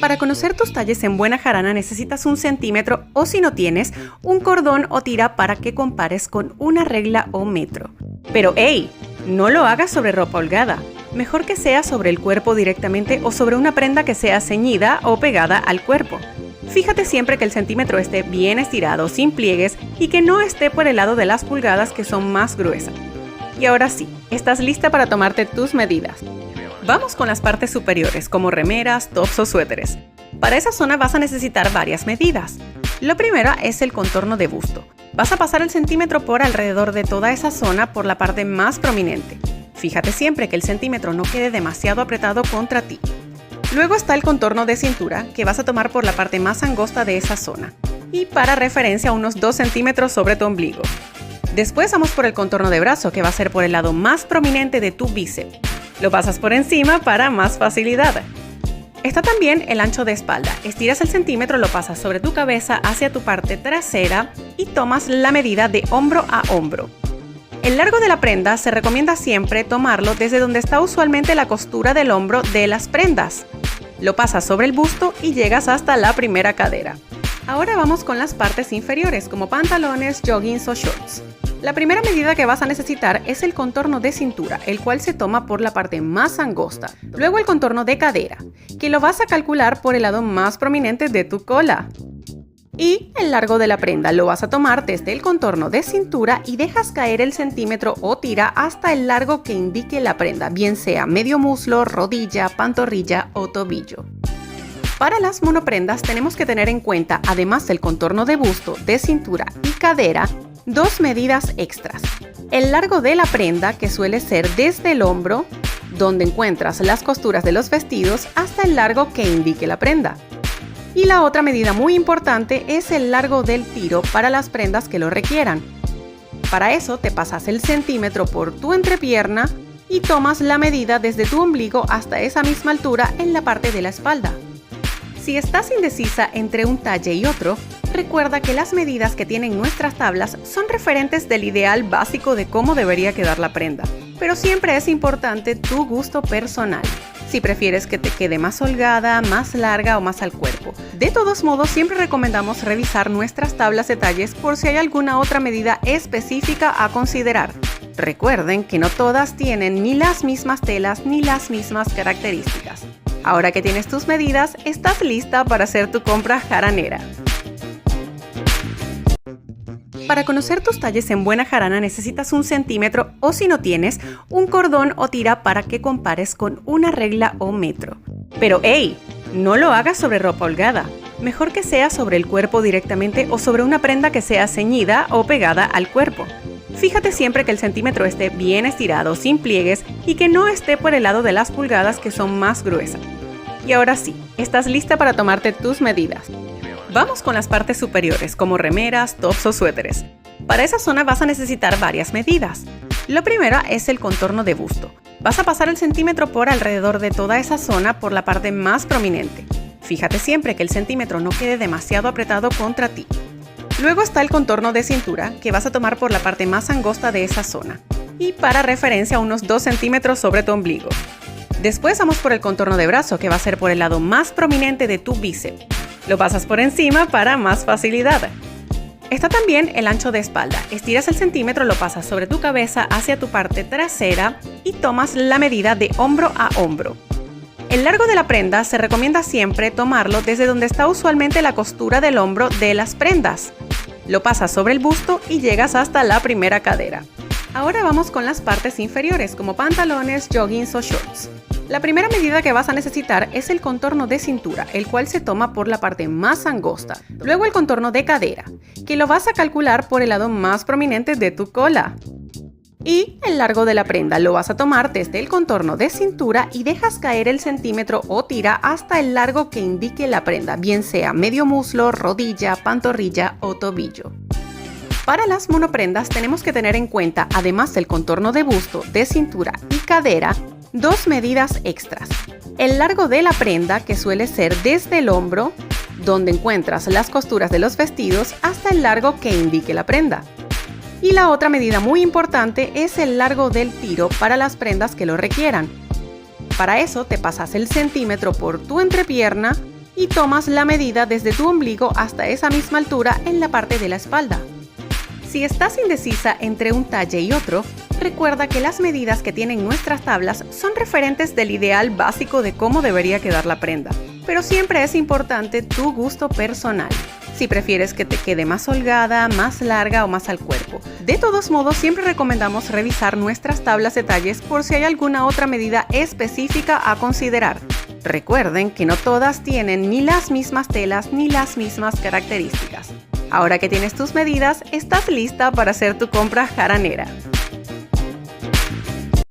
Para conocer tus talles en buena jarana necesitas 1 centímetro o, si no tienes, un cordón o tira para que compares con una regla o metro. Pero ¡hey! No lo hagas sobre ropa holgada. Mejor que sea sobre el cuerpo directamente o sobre una prenda que sea ceñida o pegada al cuerpo. Fíjate siempre que el centímetro esté bien estirado, sin pliegues, y que no esté por el lado de las pulgadas, que son más gruesas. Y ahora sí, estás lista para tomarte tus medidas. Vamos con las partes superiores, como remeras, tops o suéteres. Para esa zona vas a necesitar varias medidas. Lo primero es el contorno de busto. Vas a pasar el centímetro por alrededor de toda esa zona por la parte más prominente. Fíjate siempre que el centímetro no quede demasiado apretado contra ti. Luego está el contorno de cintura, que vas a tomar por la parte más angosta de esa zona. Y para referencia, unos 2 centímetros sobre tu ombligo. Después vamos por el contorno de brazo, que va a ser por el lado más prominente de tu bíceps. Lo pasas por encima para más facilidad. Está también el ancho de espalda. Estiras el centímetro, lo pasas sobre tu cabeza hacia tu parte trasera y tomas la medida de hombro a hombro. El largo de la prenda se recomienda siempre tomarlo desde donde está usualmente la costura del hombro de las prendas. Lo pasas sobre el busto y llegas hasta la primera cadera. Ahora vamos con las partes inferiores, como pantalones, joggings o shorts. La primera medida que vas a necesitar es el contorno de cintura, el cual se toma por la parte más angosta. Luego el contorno de cadera, que lo vas a calcular por el lado más prominente de tu cola. Y el largo de la prenda lo vas a tomar desde el contorno de cintura y dejas caer el centímetro o tira hasta el largo que indique la prenda, bien sea medio muslo, rodilla, pantorrilla o tobillo. Para las monoprendas tenemos que tener en cuenta, además del contorno de busto, de cintura y cadera, 2 medidas extras. El largo de la prenda, que suele ser desde el hombro, donde encuentras las costuras de los vestidos, hasta el largo que indique la prenda. Y la otra medida muy importante es el largo del tiro para las prendas que lo requieran. Para eso te pasas el centímetro por tu entrepierna y tomas la medida desde tu ombligo hasta esa misma altura en la parte de la espalda. Si estás indecisa entre un talle y otro, recuerda que las medidas que tienen nuestras tablas son referentes del ideal básico de cómo debería quedar la prenda, pero siempre es importante tu gusto personal. Si prefieres que te quede más holgada, más larga o más al cuerpo. De todos modos, siempre recomendamos revisar nuestras tablas de talles por si hay alguna otra medida específica a considerar. Recuerden que no todas tienen ni las mismas telas ni las mismas características. Ahora que tienes tus medidas, estás lista para hacer tu compra jaranera. Para conocer tus talles en buena jarana necesitas 1 centímetro o, si no tienes, un cordón o tira para que compares con una regla o metro. Pero ¡hey! No lo hagas sobre ropa holgada. Mejor que sea sobre el cuerpo directamente o sobre una prenda que sea ceñida o pegada al cuerpo. Fíjate siempre que el centímetro esté bien estirado, sin pliegues, y que no esté por el lado de las pulgadas, que son más gruesas. Y ahora sí, estás lista para tomarte tus medidas. Vamos con las partes superiores, como remeras, tops o suéteres. Para esa zona vas a necesitar varias medidas. Lo primero es el contorno de busto. Vas a pasar el centímetro por alrededor de toda esa zona por la parte más prominente. Fíjate siempre que el centímetro no quede demasiado apretado contra ti. Luego está el contorno de cintura, que vas a tomar por la parte más angosta de esa zona. Y para referencia, unos 2 centímetros sobre tu ombligo. Después vamos por el contorno de brazo, que va a ser por el lado más prominente de tu bíceps. Lo pasas por encima para más facilidad. Está también el ancho de espalda. Estiras el centímetro, lo pasas sobre tu cabeza hacia tu parte trasera y tomas la medida de hombro a hombro. El largo de la prenda se recomienda siempre tomarlo desde donde está usualmente la costura del hombro de las prendas. Lo pasas sobre el busto y llegas hasta la primera cadera. Ahora vamos con las partes inferiores, como pantalones, joggings o shorts. La primera medida que vas a necesitar es el contorno de cintura, el cual se toma por la parte más angosta. Luego el contorno de cadera, que lo vas a calcular por el lado más prominente de tu cola. Y el largo de la prenda lo vas a tomar desde el contorno de cintura y dejas caer el centímetro o tira hasta el largo que indique la prenda, bien sea medio muslo, rodilla, pantorrilla o tobillo. Para las monoprendas tenemos que tener en cuenta, además del contorno de busto, de cintura y cadera, 2 medidas extras. El largo de la prenda, que suele ser desde el hombro, donde encuentras las costuras de los vestidos, hasta el largo que indique la prenda. Y la otra medida muy importante es el largo del tiro para las prendas que lo requieran. Para eso te pasas el centímetro por tu entrepierna y tomas la medida desde tu ombligo hasta esa misma altura en la parte de la espalda. Si estás indecisa entre un talle y otro, recuerda que las medidas que tienen nuestras tablas son referentes del ideal básico de cómo debería quedar la prenda, pero siempre es importante tu gusto personal. Si prefieres que te quede más holgada, más larga o más al cuerpo. De todos modos, siempre recomendamos revisar nuestras tablas de talles por si hay alguna otra medida específica a considerar. Recuerden que no todas tienen ni las mismas telas ni las mismas características. Ahora que tienes tus medidas, estás lista para hacer tu compra jaranera.